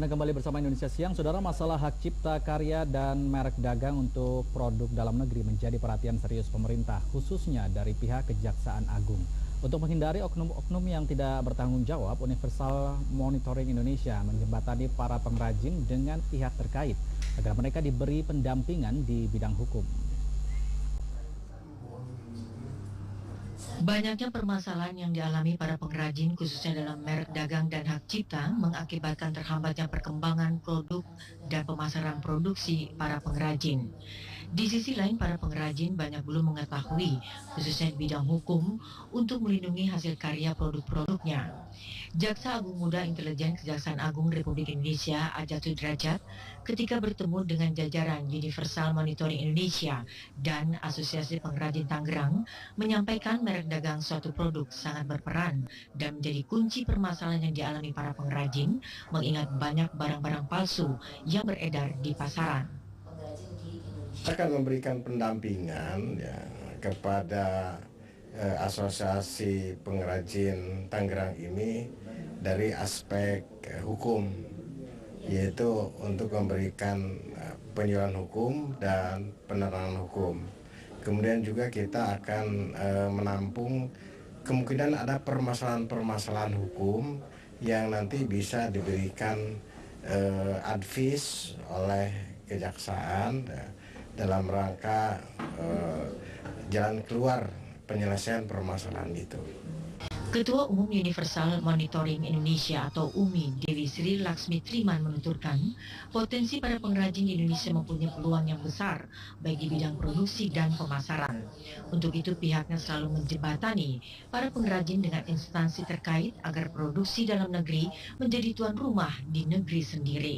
Anda kembali bersama Indonesia Siang. Saudara, masalah hak cipta karya dan merek dagang untuk produk dalam negeri menjadi perhatian serius pemerintah, khususnya dari pihak Kejaksaan Agung. Untuk menghindari oknum-oknum yang tidak bertanggung jawab, Universal Monitoring Indonesia menjembatani para pengrajin dengan pihak terkait agar mereka diberi pendampingan di bidang hukum. Banyaknya permasalahan yang dialami para pengrajin khususnya dalam merek dagang dan hak cipta mengakibatkan terhambatnya perkembangan produk dan pemasaran produksi para pengrajin. Di sisi lain, para pengrajin banyak belum mengetahui, khususnya di bidang hukum, untuk melindungi hasil karya produk-produknya. Jaksa Agung Muda Intelijen Kejaksaan Agung Republik Indonesia Ajat Sudrajat ketika bertemu dengan jajaran Universal Monitoring Indonesia dan Asosiasi Pengrajin Tangerang menyampaikan merek dagang suatu produk sangat berperan dan menjadi kunci permasalahan yang dialami para pengrajin, mengingat banyak barang-barang palsu yang beredar di pasaran. Akan memberikan pendampingan ya, kepada Asosiasi Pengrajin Tangerang ini dari aspek hukum, yaitu untuk memberikan penyuluhan hukum dan penerangan hukum. Kemudian juga kita akan menampung kemungkinan ada permasalahan-permasalahan hukum yang nanti bisa diberikan advice oleh kejaksaan dalam rangka jalan keluar penyelesaian permasalahan itu. Ketua Umum Universal Monitoring Indonesia atau UMI, Dewi Sri Laksmi Triman menuturkan, potensi para pengrajin Indonesia mempunyai peluang yang besar baik di bidang produksi dan pemasaran. Untuk itu pihaknya selalu menjembatani para pengrajin dengan instansi terkait agar produksi dalam negeri menjadi tuan rumah di negeri sendiri.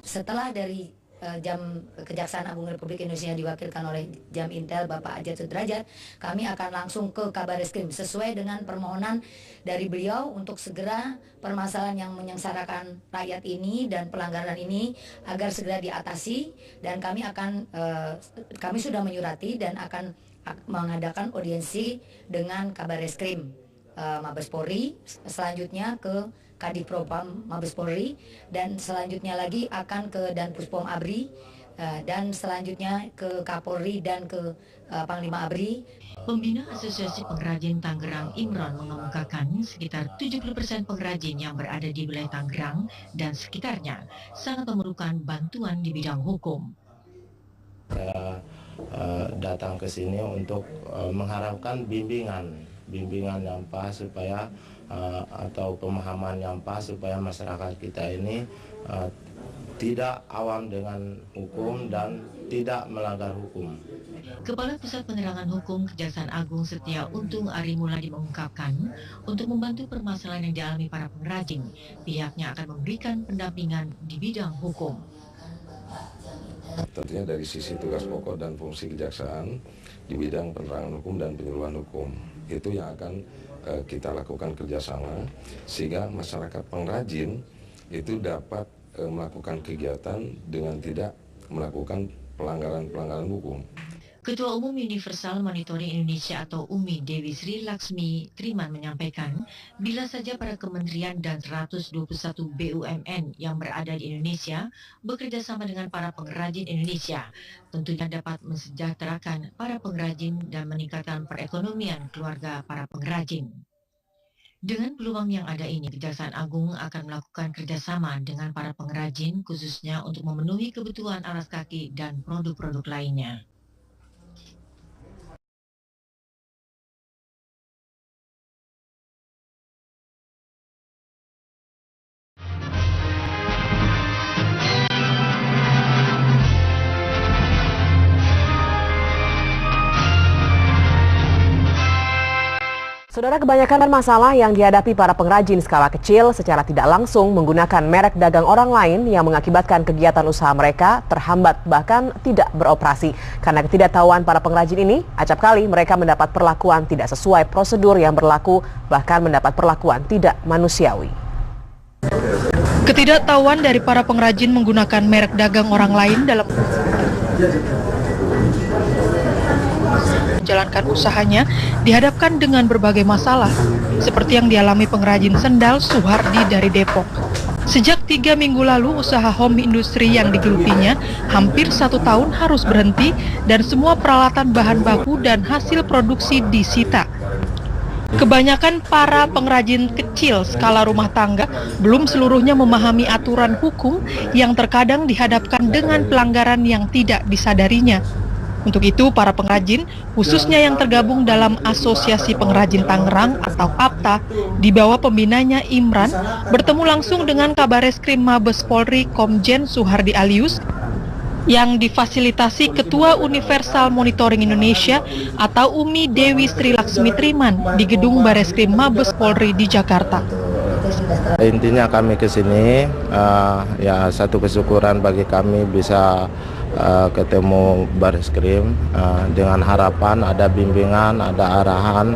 Setelah dari Jam Kejaksaan Agung Republik Indonesia diwakilkan oleh Jam Intel Bapak Ajat Sudrajat, kami akan langsung ke Kabareskrim sesuai dengan permohonan dari beliau untuk segera permasalahan yang menyengsarakan rakyat ini dan pelanggaran ini agar segera diatasi, dan kami sudah menyurati dan akan mengadakan audiensi dengan Kabareskrim Mabes Polri, selanjutnya ke Kadipropam Mabes Polri, dan selanjutnya lagi akan ke Danpuspom ABRI, dan selanjutnya ke Kapolri dan ke Panglima ABRI. Pembina Asosiasi Pengrajin Tangerang Imron mengemukakan sekitar 70% pengrajin yang berada di wilayah Tangerang dan sekitarnya sangat memerlukan bantuan di bidang hukum. Saya datang ke sini untuk mengharapkan bimbingan yang pas supaya atau pemahaman yang pas supaya masyarakat kita ini tidak awam dengan hukum dan tidak melanggar hukum. Kepala Pusat Penerangan Hukum Kejaksaan Agung Setia Untung Arimuladi mengungkapkan, untuk membantu permasalahan yang dialami para pengrajin, pihaknya akan memberikan pendampingan di bidang hukum. Tentunya dari sisi tugas pokok dan fungsi kejaksaan di bidang penerangan hukum dan penyuluhan hukum, itu yang akan kita lakukan kerjasama sehingga masyarakat pengrajin itu dapat melakukan kegiatan dengan tidak melakukan pelanggaran hukum. Ketua Umum Universal Monitoring Indonesia atau UMI Dewi Sri Laksmi Triman menyampaikan, bila saja para kementerian dan 121 BUMN yang berada di Indonesia bekerja sama dengan para pengrajin Indonesia, tentunya dapat mensejahterakan para pengrajin dan meningkatkan perekonomian keluarga para pengrajin. Dengan peluang yang ada ini, Kejaksaan Agung akan melakukan kerjasama dengan para pengrajin khususnya untuk memenuhi kebutuhan alas kaki dan produk-produk lainnya. Saudara, kebanyakan masalah yang dihadapi para pengrajin skala kecil secara tidak langsung menggunakan merek dagang orang lain yang mengakibatkan kegiatan usaha mereka terhambat bahkan tidak beroperasi. Karena ketidaktahuan para pengrajin ini, acap kali mereka mendapat perlakuan tidak sesuai prosedur yang berlaku, bahkan mendapat perlakuan tidak manusiawi. Ketidaktahuan dari para pengrajin menggunakan merek dagang orang lain dalam menjalankan usahanya dihadapkan dengan berbagai masalah, seperti yang dialami pengrajin sendal Suhardi dari Depok. Sejak 3 minggu lalu, usaha home industri yang digelutinya hampir 1 tahun harus berhenti dan semua peralatan bahan baku dan hasil produksi disita. Kebanyakan para pengrajin kecil skala rumah tangga belum seluruhnya memahami aturan hukum yang terkadang dihadapkan dengan pelanggaran yang tidak disadarinya. Untuk itu, para pengrajin, khususnya yang tergabung dalam Asosiasi Pengrajin Tangerang atau APTA, di bawah pembinanya Imran, bertemu langsung dengan Kabareskrim Mabes Polri Komjen Suhardi Alius, yang difasilitasi Ketua Universal Monitoring Indonesia atau UMI Dewi Sri Laksmi Triman di Gedung Bareskrim Mabes Polri di Jakarta. Intinya kami ke sini, ya satu kesyukuran bagi kami bisa ketemu Bareskrim dengan harapan ada bimbingan, ada arahan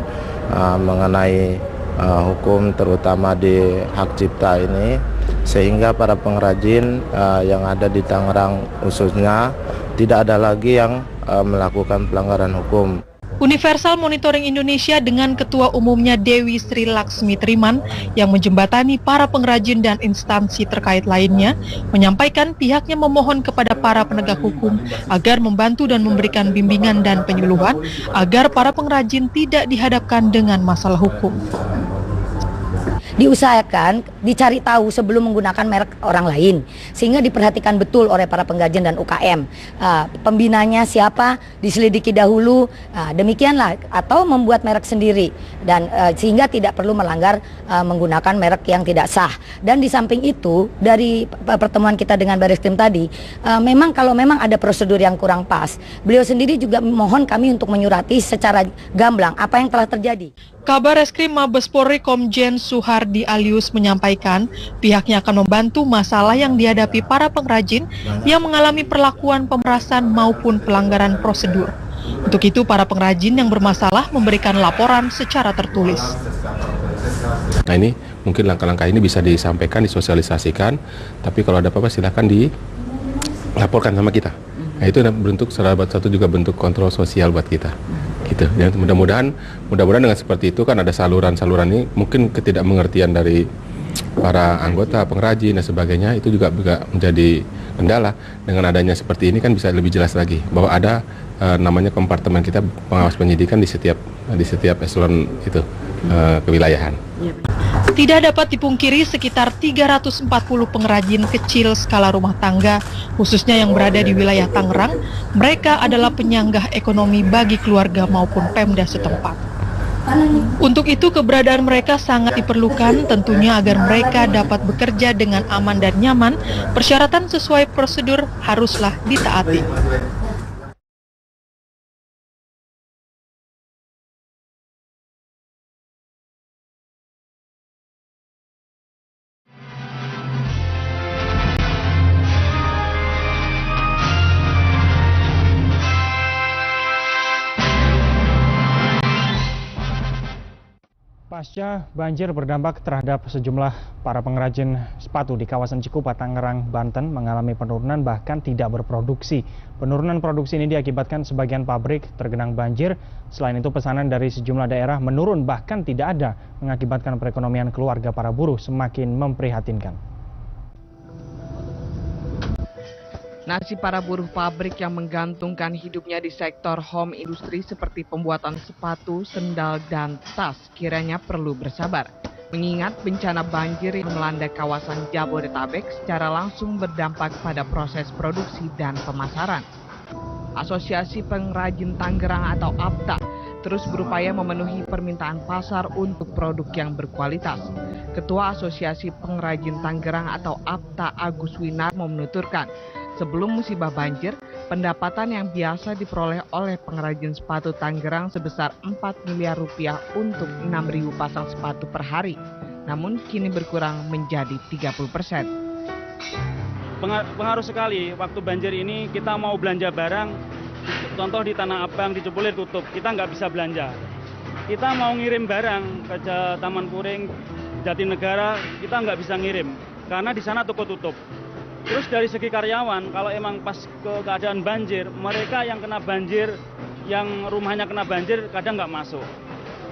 mengenai hukum terutama di hak cipta ini, sehingga para pengrajin yang ada di Tangerang khususnya tidak ada lagi yang melakukan pelanggaran hukum. Universal Monitoring Indonesia dengan Ketua Umumnya Dewi Sri Laksmi Triman yang menjembatani para pengrajin dan instansi terkait lainnya menyampaikan pihaknya memohon kepada para penegak hukum agar membantu dan memberikan bimbingan dan penyuluhan agar para pengrajin tidak dihadapkan dengan masalah hukum. Diusahakan dicari tahu sebelum menggunakan merek orang lain, sehingga diperhatikan betul oleh para pengrajin dan UKM. Pembinanya siapa, diselidiki dahulu, demikianlah, atau membuat merek sendiri, dan sehingga tidak perlu melanggar menggunakan merek yang tidak sah. Dan di samping itu, dari pertemuan kita dengan Bareskrim tadi, kalau memang ada prosedur yang kurang pas, beliau sendiri juga mohon kami untuk menyurati secara gamblang apa yang telah terjadi. Kabareskrim Mabes Polri Komjen Suhardi Alius menyampaikan pihaknya akan membantu masalah yang dihadapi para pengrajin yang mengalami perlakuan pemerasan maupun pelanggaran prosedur. Untuk itu, para pengrajin yang bermasalah memberikan laporan secara tertulis. Nah, ini mungkin langkah-langkah ini bisa disampaikan, disosialisasikan, tapi kalau ada apa-apa silakan dilaporkan sama kita. Nah, itu bentuk salah satu juga bentuk kontrol sosial buat kita. Gitu. Dan mudah-mudahan dengan seperti itu kan ada saluran-saluran ini, mungkin ketidakmengertian dari para anggota pengrajin dan sebagainya itu juga menjadi kendala. Dengan adanya seperti ini kan bisa lebih jelas lagi bahwa ada namanya kompartemen kita pengawas penyidikan di setiap eselon itu kewilayahan. Tidak dapat dipungkiri sekitar 340 pengrajin kecil skala rumah tangga, khususnya yang berada di wilayah Tangerang, mereka adalah penyanggah ekonomi bagi keluarga maupun Pemda setempat. Untuk itu keberadaan mereka sangat diperlukan tentunya agar mereka dapat bekerja dengan aman dan nyaman, persyaratan sesuai prosedur haruslah ditaati. Pasca banjir berdampak terhadap sejumlah para pengrajin sepatu di kawasan Cikupa, Tangerang, Banten mengalami penurunan bahkan tidak berproduksi. Penurunan produksi ini diakibatkan sebagian pabrik tergenang banjir. Selain itu pesanan dari sejumlah daerah menurun bahkan tidak ada, mengakibatkan perekonomian keluarga para buruh semakin memprihatinkan. Nasib para buruh pabrik yang menggantungkan hidupnya di sektor home industri seperti pembuatan sepatu, sendal, dan tas kiranya perlu bersabar. Mengingat bencana banjir yang melanda kawasan Jabodetabek secara langsung berdampak pada proses produksi dan pemasaran. Asosiasi Pengrajin Tangerang atau APTA terus berupaya memenuhi permintaan pasar untuk produk yang berkualitas. Ketua Asosiasi Pengrajin Tangerang atau APTA Agus Winarmo menuturkan, sebelum musibah banjir, pendapatan yang biasa diperoleh oleh pengrajin sepatu Tangerang sebesar 4 miliar rupiah untuk 6.000 pasang sepatu per hari. Namun kini berkurang menjadi 30%. Pengaruh sekali, waktu banjir ini kita mau belanja barang, contoh di Tanah Abang, di Cepulir tutup, kita nggak bisa belanja. Kita mau ngirim barang ke Taman Puring, Jatinegara, kita nggak bisa ngirim, karena di sana toko tutup. Terus dari segi karyawan, kalau emang pas keadaan banjir, mereka yang kena banjir, yang rumahnya kena banjir, kadang nggak masuk.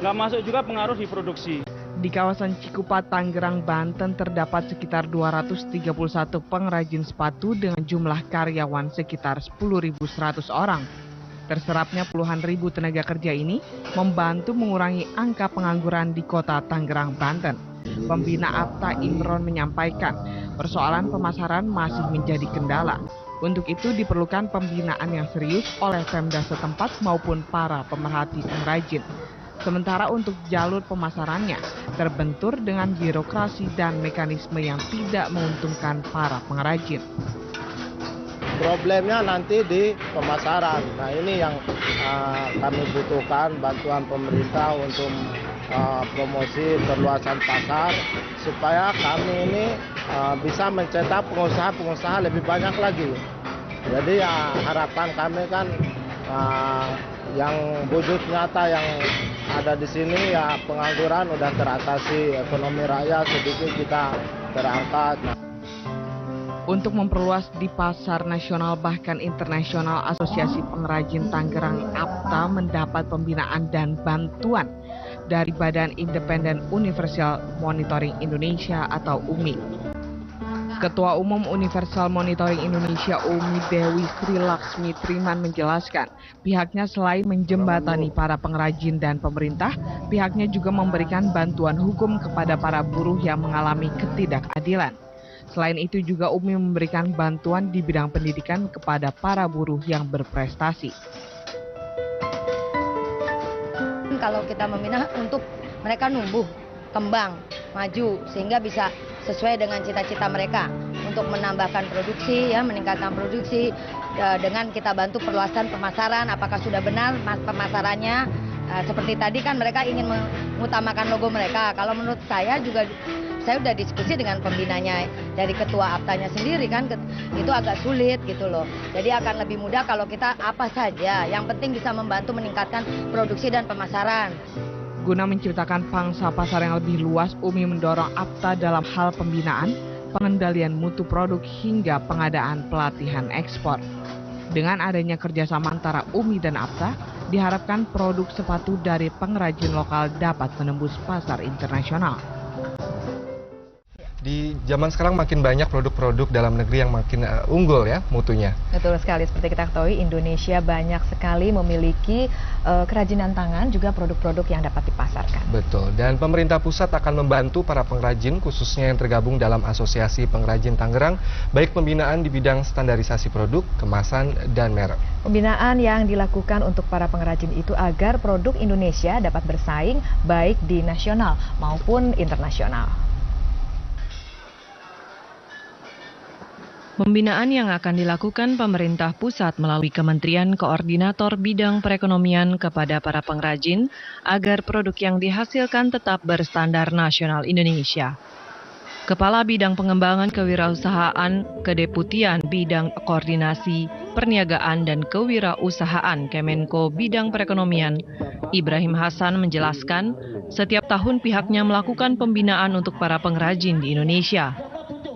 Nggak masuk juga pengaruh di produksi. Di kawasan Cikupa, Tangerang, Banten terdapat sekitar 231 pengrajin sepatu dengan jumlah karyawan sekitar 10.100 orang. Terserapnya puluhan ribu tenaga kerja ini membantu mengurangi angka pengangguran di kota Tangerang, Banten. Pembina APTA Imron menyampaikan, persoalan pemasaran masih menjadi kendala. Untuk itu diperlukan pembinaan yang serius oleh Pemda setempat maupun para pemerhati pengrajin. Sementara untuk jalur pemasarannya terbentur dengan birokrasi dan mekanisme yang tidak menguntungkan para pengrajin. Problemnya nanti di pemasaran. Nah ini yang kami butuhkan bantuan pemerintah untuk promosi perluasan pasar supaya kami ini bisa mencetak pengusaha-pengusaha lebih banyak lagi. Jadi harapan kami kan yang wujud nyata yang ada di sini ya pengangguran udah teratasi, ekonomi rakyat sedikit kita terangkat. Untuk memperluas di pasar nasional bahkan internasional, Asosiasi Pengrajin Tangerang APTA mendapat pembinaan dan bantuan dari Badan Independen Universal Monitoring Indonesia atau UMI. Ketua Umum Universal Monitoring Indonesia UMI Dewi Sri Laksmi Triman menjelaskan, pihaknya selain menjembatani para pengrajin dan pemerintah, pihaknya juga memberikan bantuan hukum kepada para buruh yang mengalami ketidakadilan. Selain itu juga UMI memberikan bantuan di bidang pendidikan kepada para buruh yang berprestasi. Kalau kita membina untuk mereka numbuh, kembang, maju, sehingga bisa sesuai dengan cita-cita mereka untuk menambahkan produksi, ya, meningkatkan produksi dengan kita bantu perluasan pemasaran. Apakah sudah benar pemasarannya? Seperti tadi kan mereka ingin mengutamakan logo mereka. Kalau menurut saya juga, saya udah diskusi dengan pembinanya dari ketua APTA-nya sendiri kan, itu agak sulit gitu loh. Jadi akan lebih mudah kalau kita apa saja, yang penting bisa membantu meningkatkan produksi dan pemasaran. Guna menciptakan pangsa pasar yang lebih luas, UMI mendorong APTA dalam hal pembinaan, pengendalian mutu produk hingga pengadaan pelatihan ekspor. Dengan adanya kerjasama antara UMI dan APTA, diharapkan produk sepatu dari pengrajin lokal dapat menembus pasar internasional. Di zaman sekarang makin banyak produk-produk dalam negeri yang makin unggul ya mutunya. Betul sekali, seperti kita ketahui Indonesia banyak sekali memiliki kerajinan tangan juga produk-produk yang dapat dipasarkan. Betul, dan pemerintah pusat akan membantu para pengrajin khususnya yang tergabung dalam Asosiasi Pengrajin Tangerang, baik pembinaan di bidang standarisasi produk, kemasan, dan merek. Pembinaan yang dilakukan untuk para pengrajin itu agar produk Indonesia dapat bersaing baik di nasional maupun internasional. Pembinaan yang akan dilakukan pemerintah pusat melalui Kementerian Koordinator Bidang Perekonomian kepada para pengrajin agar produk yang dihasilkan tetap berstandar nasional Indonesia. Kepala Bidang Pengembangan Kewirausahaan Kedeputian Bidang Koordinasi Perniagaan dan Kewirausahaan Kemenko Bidang Perekonomian, Ibrahim Hasan menjelaskan, setiap tahun pihaknya melakukan pembinaan untuk para pengrajin di Indonesia.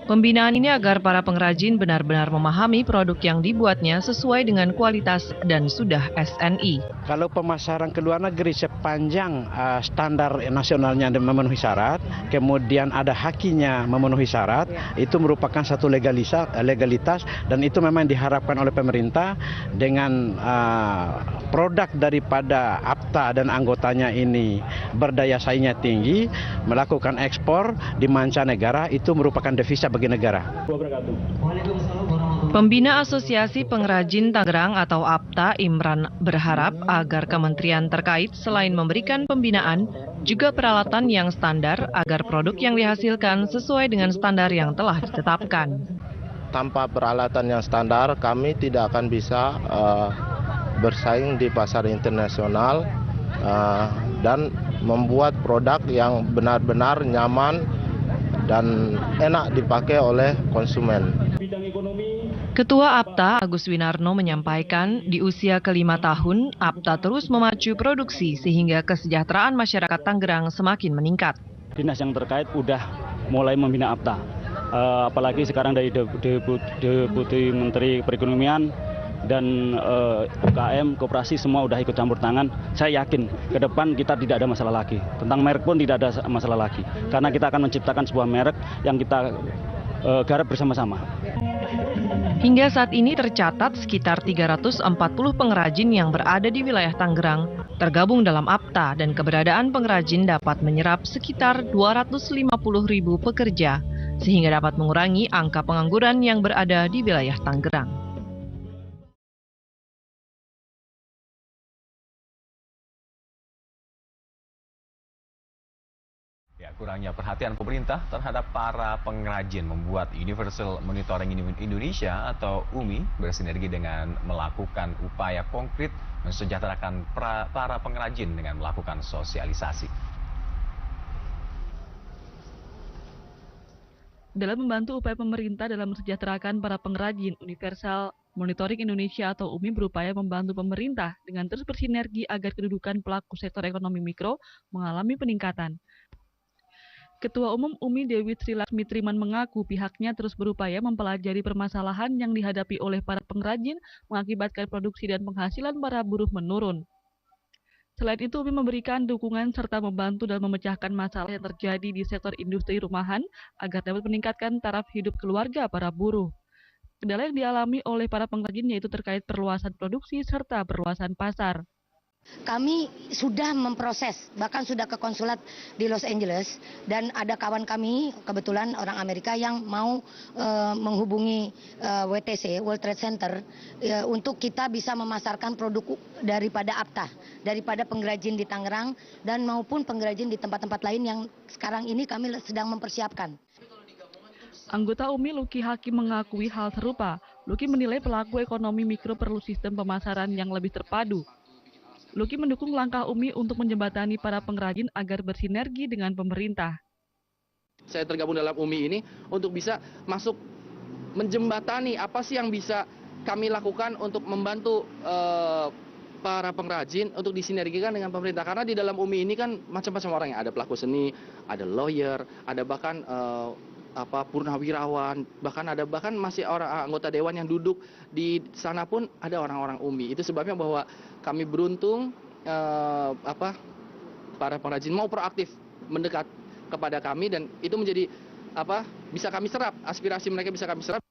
Pembinaan ini agar para pengrajin benar-benar memahami produk yang dibuatnya sesuai dengan kualitas dan sudah SNI. Kalau pemasaran ke luar negeri sepanjang standar nasionalnya memenuhi syarat, kemudian ada hakinya memenuhi syarat, itu merupakan satu legalitas dan itu memang diharapkan oleh pemerintah dengan produk daripada APTA dan anggotanya ini berdaya saingnya tinggi, melakukan ekspor di mancanegara, itu merupakan devisa bagi negara. Pembina Asosiasi Pengrajin Tangerang atau APTA Imran berharap agar kementerian terkait selain memberikan pembinaan juga peralatan yang standar agar produk yang dihasilkan sesuai dengan standar yang telah ditetapkan. Tanpa peralatan yang standar kami tidak akan bisa bersaing di pasar internasional dan membuat produk yang benar-benar nyaman dan enak dipakai oleh konsumen. Ketua APTA Agus Winarno menyampaikan di usia ke-5 tahun, APTA terus memacu produksi sehingga kesejahteraan masyarakat Tangerang semakin meningkat. Dinas yang terkait udah mulai membina APTA, apalagi sekarang dari Deputi Menteri Perekonomian dan UKM, koperasi semua udah ikut campur tangan. Saya yakin ke depan kita tidak ada masalah lagi. Tentang merek pun tidak ada masalah lagi. Karena kita akan menciptakan sebuah merek yang kita garap bersama-sama. Hingga saat ini tercatat sekitar 340 pengrajin yang berada di wilayah Tangerang tergabung dalam APTA dan keberadaan pengrajin dapat menyerap sekitar 250.000 pekerja sehingga dapat mengurangi angka pengangguran yang berada di wilayah Tangerang. Ya, kurangnya perhatian pemerintah terhadap para pengrajin membuat Universal Monitoring Indonesia atau UMI bersinergi dengan melakukan upaya konkret mensejahterakan para pengrajin dengan melakukan sosialisasi. Dalam membantu upaya pemerintah dalam mensejahterakan para pengrajin, Universal Monitoring Indonesia atau UMI berupaya membantu pemerintah dengan terus bersinergi agar kedudukan pelaku sektor ekonomi mikro mengalami peningkatan. Ketua Umum UMI Dewi Sri Laksmi Triman mengaku pihaknya terus berupaya mempelajari permasalahan yang dihadapi oleh para pengrajin mengakibatkan produksi dan penghasilan para buruh menurun. Selain itu, UMI memberikan dukungan serta membantu dalam memecahkan masalah yang terjadi di sektor industri rumahan agar dapat meningkatkan taraf hidup keluarga para buruh. Kendala yang dialami oleh para pengrajin yaitu terkait perluasan produksi serta perluasan pasar. Kami sudah memproses, bahkan sudah ke konsulat di Los Angeles, dan ada kawan kami, kebetulan orang Amerika yang mau menghubungi WTC, World Trade Center, untuk kita bisa memasarkan produk daripada APTA, daripada pengrajin di Tangerang, dan maupun pengrajin di tempat-tempat lain yang sekarang ini kami sedang mempersiapkan. Anggota UMI Luki Hakim mengakui hal serupa. Luki menilai pelaku ekonomi mikro perlu sistem pemasaran yang lebih terpadu. Luki mendukung langkah UMI untuk menjembatani para pengrajin agar bersinergi dengan pemerintah. Saya tergabung dalam UMI ini untuk bisa masuk menjembatani apa sih yang bisa kami lakukan untuk membantu para pengrajin untuk disinergikan dengan pemerintah. Karena di dalam UMI ini kan macam-macam orang yang ada pelaku seni, ada lawyer, ada bahkan purnawirawan, bahkan masih orang anggota dewan yang duduk di sana pun ada orang-orang UMI. Itu sebabnya bahwa kami beruntung para pengrajin mau proaktif mendekat kepada kami dan itu menjadi bisa kami serap, aspirasi mereka bisa kami serap.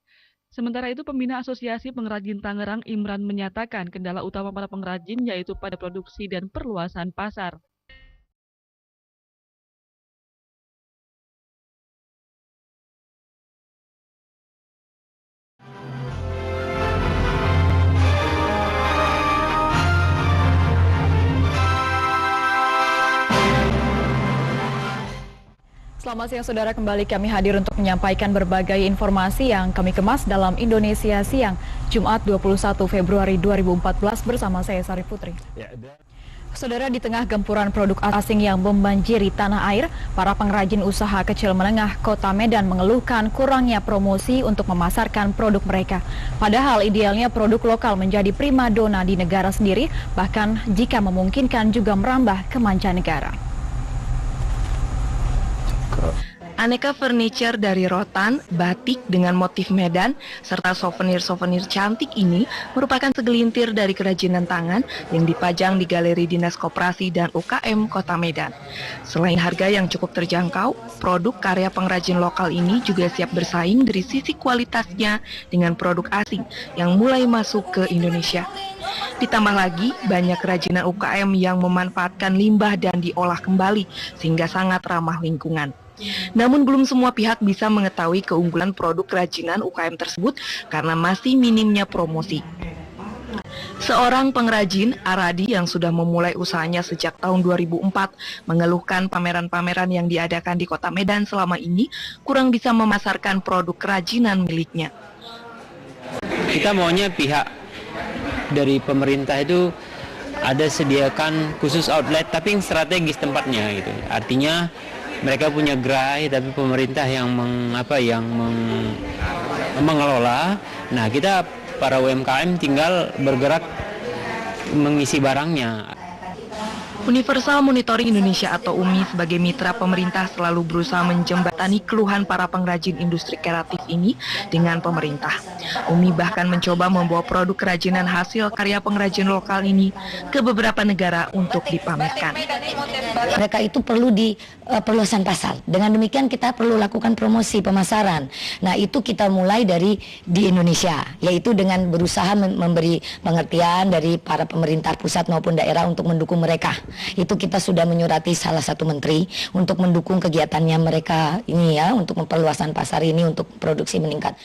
Sementara itu, Pembina Asosiasi Pengrajin Tangerang Imran menyatakan kendala utama para pengrajin yaitu pada produksi dan perluasan pasar. Selamat siang saudara, kembali kami hadir untuk menyampaikan berbagai informasi yang kami kemas dalam Indonesia Siang, Jumat 21 Februari 2014 bersama saya Sari Putri. Saudara, di tengah gempuran produk asing yang membanjiri tanah air, para pengrajin usaha kecil menengah Kota Medan mengeluhkan kurangnya promosi untuk memasarkan produk mereka. Padahal idealnya produk lokal menjadi primadona di negara sendiri, bahkan jika memungkinkan juga merambah ke mancanegara. Aneka furniture dari rotan, batik dengan motif Medan, serta souvenir-souvenir cantik ini merupakan segelintir dari kerajinan tangan yang dipajang di Galeri Dinas Koperasi dan UKM Kota Medan. Selain harga yang cukup terjangkau, produk karya pengrajin lokal ini juga siap bersaing dari sisi kualitasnya dengan produk asing yang mulai masuk ke Indonesia. Ditambah lagi, banyak kerajinan UKM yang memanfaatkan limbah dan diolah kembali sehingga sangat ramah lingkungan. Namun belum semua pihak bisa mengetahui keunggulan produk kerajinan UKM tersebut karena masih minimnya promosi. Seorang pengrajin, Aradi, yang sudah memulai usahanya sejak tahun 2004, mengeluhkan pameran-pameran yang diadakan di Kota Medan selama ini kurang bisa memasarkan produk kerajinan miliknya. Kita maunya pihak dari pemerintah itu ada sediakan khusus outlet tapi yang strategis tempatnya gitu. Artinya mereka punya gerai tapi pemerintah yang mengelola. Nah, kita para UMKM tinggal bergerak mengisi barangnya. Universal Monitoring Indonesia atau UMI sebagai mitra pemerintah selalu berusaha menjembatani keluhan para pengrajin industri kreatif ini dengan pemerintah. UMI bahkan mencoba membawa produk kerajinan hasil karya pengrajin lokal ini ke beberapa negara untuk dipamerkan. Mereka itu perlu di perluasan pasar. Dengan demikian kita perlu lakukan promosi pemasaran. Nah, itu kita mulai dari di Indonesia, yaitu dengan berusaha memberi pengertian dari para pemerintah pusat maupun daerah untuk mendukung mereka. Itu kita sudah menyurati salah satu menteri untuk mendukung kegiatannya mereka ini ya, untuk memperluasan pasar ini untuk produksi meningkat.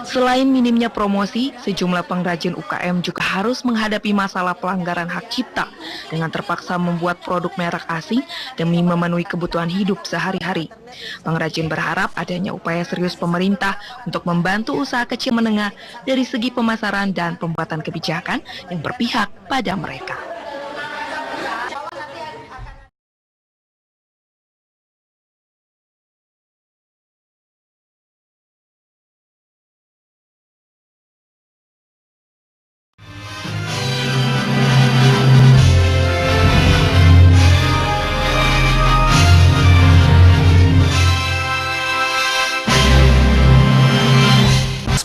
Selain minimnya promosi, sejumlah pengrajin UKM juga harus menghadapi masalah pelanggaran hak cipta dengan terpaksa membuat produk merek asing demi memenuhi kebutuhan hidup sehari-hari. Pengrajin berharap adanya upaya serius pemerintah untuk membantu usaha kecil menengah dari segi pemasaran dan pembuatan kebijakan yang berpihak pada mereka.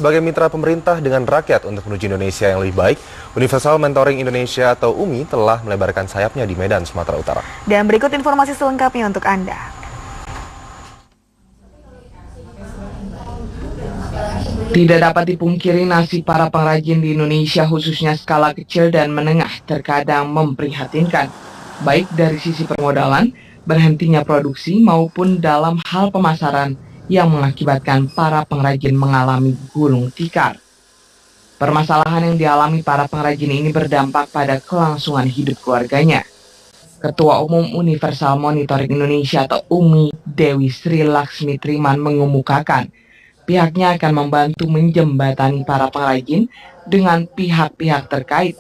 Sebagai mitra pemerintah dengan rakyat untuk menuju Indonesia yang lebih baik, Universal Mentoring Indonesia atau UMI telah melebarkan sayapnya di Medan, Sumatera Utara. Dan berikut informasi selengkapnya untuk Anda. Tidak dapat dipungkiri nasib para pengrajin di Indonesia khususnya skala kecil dan menengah terkadang memprihatinkan, baik dari sisi permodalan, berhentinya produksi maupun dalam hal pemasaran yang mengakibatkan para pengrajin mengalami gulung tikar. Permasalahan yang dialami para pengrajin ini berdampak pada kelangsungan hidup keluarganya. Ketua Umum Universal Monitoring Indonesia atau UMI, Dewi Sri Laksmi Triman mengemukakan pihaknya akan membantu menjembatani para pengrajin dengan pihak-pihak terkait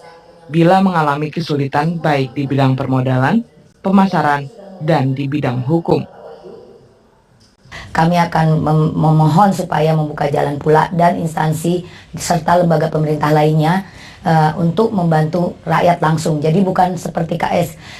bila mengalami kesulitan baik di bidang permodalan, pemasaran, dan di bidang hukum. Kami akan memohon supaya membuka jalan pula dan instansi serta lembaga pemerintah lainnya untuk membantu rakyat langsung. Jadi bukan seperti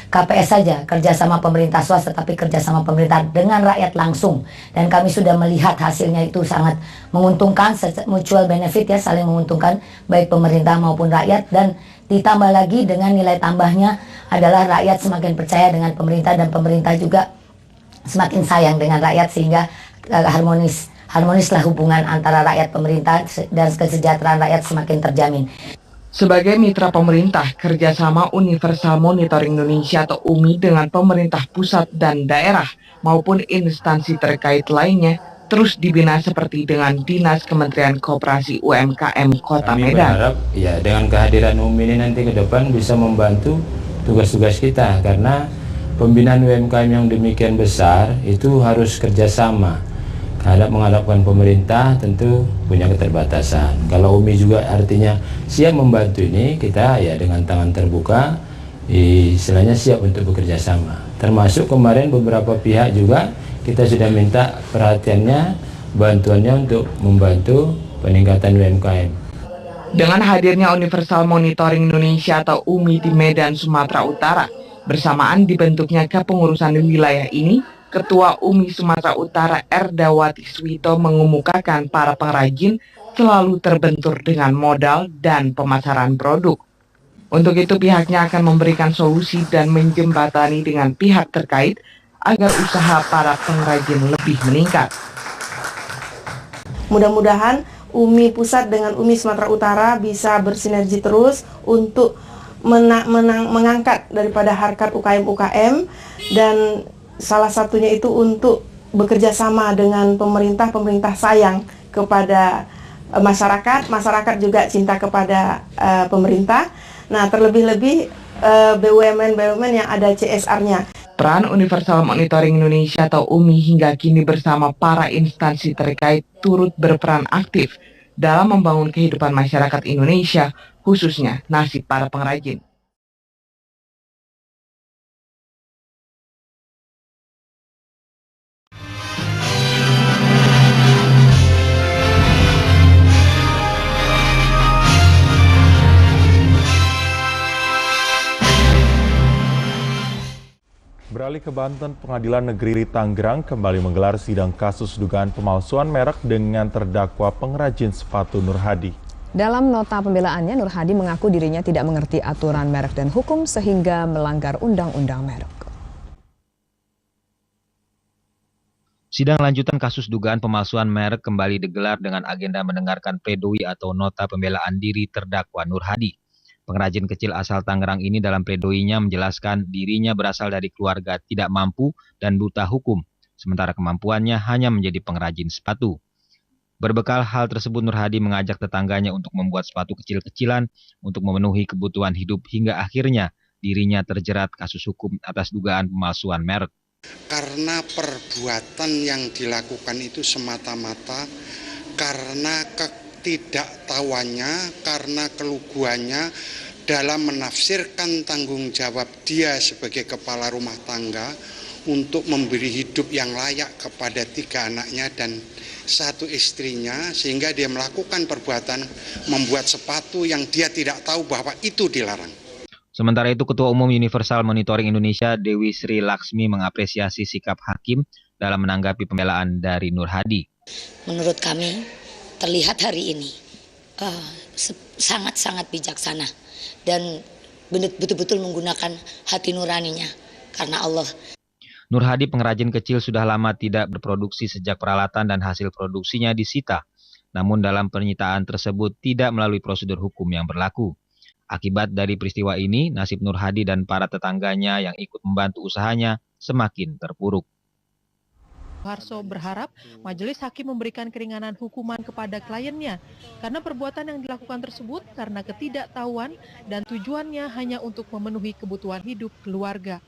KPS saja, kerjasama pemerintah swasta, tapi kerjasama pemerintah dengan rakyat langsung. Dan kami sudah melihat hasilnya itu sangat menguntungkan, mutual benefit ya, saling menguntungkan baik pemerintah maupun rakyat. Dan ditambah lagi dengan nilai tambahnya adalah rakyat semakin percaya dengan pemerintah dan pemerintah juga semakin sayang dengan rakyat, sehingga harmonislah hubungan antara rakyat pemerintah dan kesejahteraan rakyat semakin terjamin. Sebagai mitra pemerintah, kerjasama Universal Monitoring Indonesia atau UMI dengan pemerintah pusat dan daerah maupun instansi terkait lainnya terus dibina seperti dengan Dinas Kementerian Koperasi UMKM Kota Medan. Kami berharap ya dengan kehadiran UMI ini nanti ke depan bisa membantu tugas-tugas kita, karena pembinaan UMKM yang demikian besar itu harus kerjasama. Menghadapkan pemerintah tentu punya keterbatasan. Kalau UMI juga artinya siap membantu ini, kita ya dengan tangan terbuka, istilahnya siap untuk bekerja sama. Termasuk kemarin beberapa pihak juga kita sudah minta perhatiannya, bantuannya untuk membantu peningkatan UMKM. Dengan hadirnya Universal Monitoring Indonesia atau UMI di Medan, Sumatera Utara, bersamaan dibentuknya kepengurusan wilayah ini, Ketua UMI Sumatera Utara Erdawati Swito mengemukakan para pengrajin selalu terbentur dengan modal dan pemasaran produk. Untuk itu pihaknya akan memberikan solusi dan menjembatani dengan pihak terkait agar usaha para pengrajin lebih meningkat. Mudah-mudahan UMI Pusat dengan UMI Sumatera Utara bisa bersinergi terus untuk mengangkat daripada harkat UKM-UKM, dan salah satunya itu untuk bekerja sama dengan pemerintah sayang kepada masyarakat juga cinta kepada pemerintah. Nah, terlebih-lebih BUMN yang ada CSR-nya. Peran Universal Monitoring Indonesia atau UMI hingga kini bersama para instansi terkait turut berperan aktif dalam membangun kehidupan masyarakat Indonesia, khususnya nasib para pengrajin. Beralih ke Banten, Pengadilan Negeri Tangerang kembali menggelar sidang kasus dugaan pemalsuan merek dengan terdakwa pengrajin sepatu Nur Hadi. Dalam nota pembelaannya, Nur Hadi mengaku dirinya tidak mengerti aturan merek dan hukum sehingga melanggar undang-undang merek. Sidang lanjutan kasus dugaan pemalsuan merek kembali digelar dengan agenda mendengarkan pledoi atau nota pembelaan diri terdakwa Nur Hadi. Pengrajin kecil asal Tangerang ini dalam pledoinya menjelaskan dirinya berasal dari keluarga tidak mampu dan buta hukum, sementara kemampuannya hanya menjadi pengrajin sepatu. Berbekal hal tersebut, Nur Hadi mengajak tetangganya untuk membuat sepatu kecil-kecilan untuk memenuhi kebutuhan hidup hingga akhirnya dirinya terjerat kasus hukum atas dugaan pemalsuan merek. Karena perbuatan yang dilakukan itu semata-mata karena ketidaktahuannya, karena keluguannya dalam menafsirkan tanggung jawab dia sebagai kepala rumah tangga untuk memberi hidup yang layak kepada 3 anaknya dan 1 istrinya, sehingga dia melakukan perbuatan membuat sepatu yang dia tidak tahu bahwa itu dilarang. Sementara itu, Ketua Umum Universal Monitoring Indonesia Dewi Sri Laksmi mengapresiasi sikap hakim dalam menanggapi pembelaan dari Nur Hadi. Menurut kami terlihat hari ini sangat-sangat bijaksana dan betul-betul menggunakan hati nuraninya karena Allah. Nur Hadi, pengrajin kecil, sudah lama tidak berproduksi sejak peralatan dan hasil produksinya disita. Namun dalam penyitaan tersebut tidak melalui prosedur hukum yang berlaku. Akibat dari peristiwa ini, nasib Nur Hadi dan para tetangganya yang ikut membantu usahanya semakin terpuruk. Harso berharap majelis hakim memberikan keringanan hukuman kepada kliennya karena perbuatan yang dilakukan tersebut karena ketidaktahuan dan tujuannya hanya untuk memenuhi kebutuhan hidup keluarga.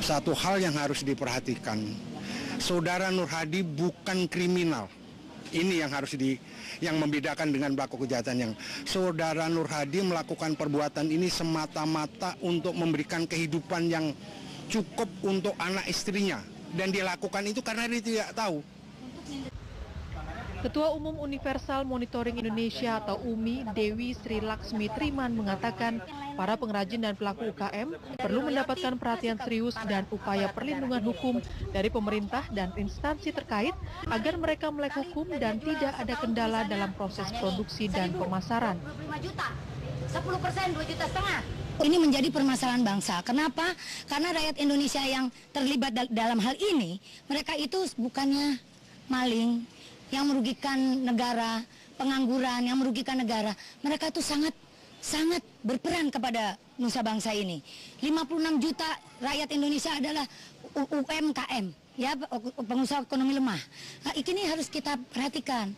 Satu hal yang harus diperhatikan, saudara Nur Hadi bukan kriminal. Ini yang harus yang membedakan dengan pelaku kejahatan yang saudara Nur Hadi melakukan perbuatan ini semata-mata untuk memberikan kehidupan yang cukup untuk anak istrinya, dan dia lakukan itu karena dia tidak tahu. Ketua Umum Universal Monitoring Indonesia atau UMI Dewi Sri Laksmi Triman mengatakan para pengrajin dan pelaku UKM perlu mendapatkan perhatian serius dan upaya perlindungan hukum dari pemerintah dan instansi terkait agar mereka melek hukum dan tidak ada kendala dalam proses produksi dan pemasaran. 10%, 2,5 juta. Ini menjadi permasalahan bangsa. Kenapa? Karena rakyat Indonesia yang terlibat dalam hal ini, mereka itu bukannya maling yang merugikan negara, pengangguran yang merugikan negara. Mereka itu sangat berperan kepada nusa bangsa ini. 56 juta rakyat Indonesia adalah UMKM, ya, pengusaha ekonomi lemah. Nah, ini harus kita perhatikan.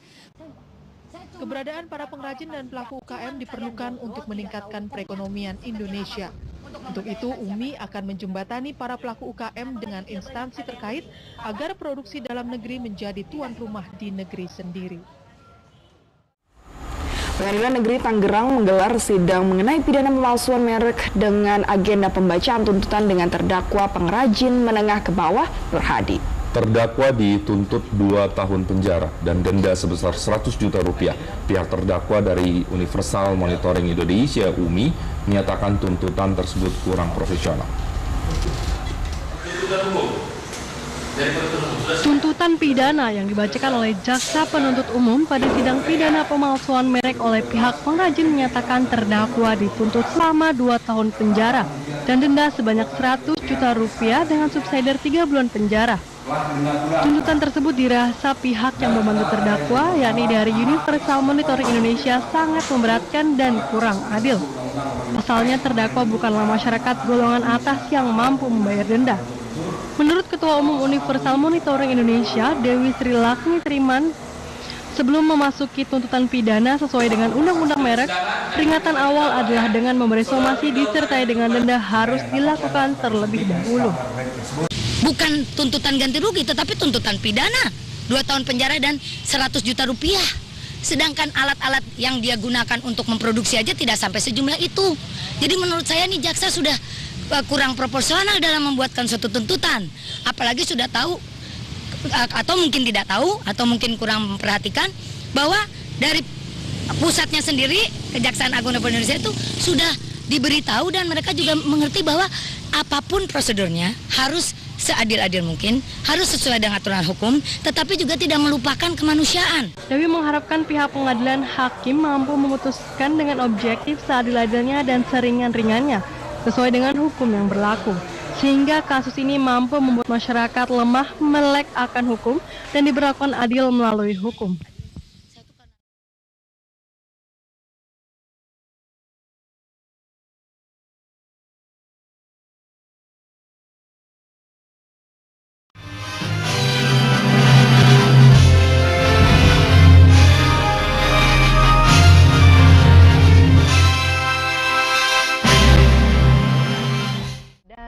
Keberadaan para pengrajin dan pelaku UKM diperlukan untuk meningkatkan perekonomian Indonesia. Untuk itu, UMI akan menjembatani para pelaku UKM dengan instansi terkait agar produksi dalam negeri menjadi tuan rumah di negeri sendiri. Pengadilan Negeri Tangerang menggelar sidang mengenai pidana pemalsuan merek dengan agenda pembacaan tuntutan dengan terdakwa pengrajin menengah ke bawah Nur Hadi. Terdakwa dituntut 2 tahun penjara dan denda sebesar 100 juta rupiah. Pihak terdakwa dari Universal Monitoring Indonesia UMI menyatakan tuntutan tersebut kurang profesional. Tuntutan pidana yang dibacakan oleh Jaksa Penuntut Umum pada sidang pidana pemalsuan merek oleh pihak pengrajin menyatakan terdakwa dituntut selama 2 tahun penjara dan denda sebanyak 100 juta rupiah dengan subsidiar 3 bulan penjara. Tuntutan tersebut dirasa pihak yang membantu terdakwa, yakni dari Universal Monitoring Indonesia, sangat memberatkan dan kurang adil. Pasalnya terdakwa bukanlah masyarakat golongan atas yang mampu membayar denda. Menurut Ketua Umum Universal Monitoring Indonesia, Dewi Sri Laksmi Triman, sebelum memasuki tuntutan pidana sesuai dengan Undang-Undang Merek, peringatan awal adalah dengan memberi somasi disertai dengan denda harus dilakukan terlebih dahulu. Bukan tuntutan ganti rugi, tetapi tuntutan pidana 2 tahun penjara dan 100 juta rupiah. Sedangkan alat-alat yang dia gunakan untuk memproduksi aja tidak sampai sejumlah itu. Jadi menurut saya nih jaksa sudah kurang proporsional dalam membuatkan suatu tuntutan. Apalagi sudah tahu, atau mungkin tidak tahu, atau mungkin kurang memperhatikan bahwa dari pusatnya sendiri, Kejaksaan Agung Republik Indonesia itu sudah diberitahu dan mereka juga mengerti bahwa apapun prosedurnya harus seadil-adil mungkin, harus sesuai dengan aturan hukum, tetapi juga tidak melupakan kemanusiaan. Dewi mengharapkan pihak pengadilan hakim mampu memutuskan dengan objektif seadil-adilnya dan seringan-ringannya, sesuai dengan hukum yang berlaku. Sehingga kasus ini mampu membuat masyarakat lemah melek akan hukum dan diberlakukan adil melalui hukum.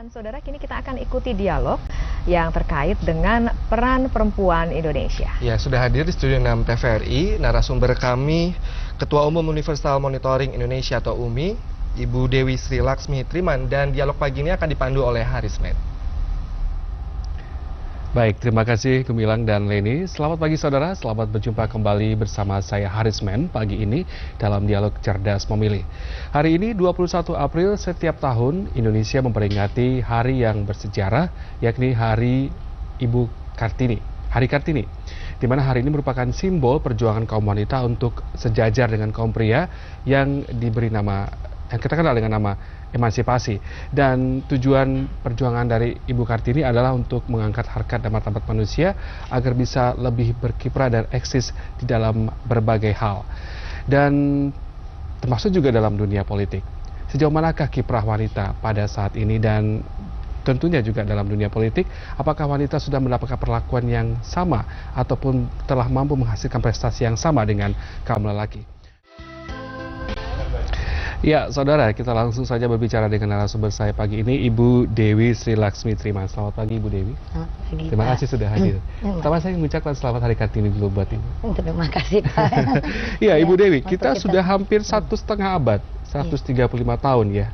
Saudara, kini kita akan ikuti dialog yang terkait dengan peran perempuan Indonesia. Ya, sudah hadir di Studio 6 TVRI narasumber kami, Ketua Umum Universal Monitoring Indonesia atau UMI, Ibu Dewi Sri Laksmi Triman, dan dialog pagi ini akan dipandu oleh Harismed. Baik, terima kasih Gemilang dan Leni. Selamat pagi saudara, selamat berjumpa kembali bersama saya Harismen pagi ini dalam Dialog Cerdas Memilih. Hari ini 21 April setiap tahun Indonesia memperingati hari yang bersejarah, yakni Hari Ibu Kartini, Hari Kartini, di mana hari ini merupakan simbol perjuangan kaum wanita untuk sejajar dengan kaum pria yang diberi nama, yang kita kenal dengan nama emansipasi. Dan tujuan perjuangan dari Ibu Kartini adalah untuk mengangkat harkat dan martabat manusia agar bisa lebih berkiprah dan eksis di dalam berbagai hal, dan termasuk juga dalam dunia politik. Sejauh manakah kiprah wanita pada saat ini, dan tentunya juga dalam dunia politik, apakah wanita sudah mendapatkan perlakuan yang sama ataupun telah mampu menghasilkan prestasi yang sama dengan kaum lelaki? Ya, saudara, kita langsung saja berbicara dengan narasumber saya pagi ini, Ibu Dewi Sri Laksmi Triman. Selamat pagi, Ibu Dewi. Selamat pagi, terima Pak. kasih sudah hadir. Pertama saya mengucapkan selamat Hari Kartini dulu buat Ibu. Terima kasih, Pak. Ya, Ibu Dewi, kita sudah hampir 1,5 abad, 135 tahun ya.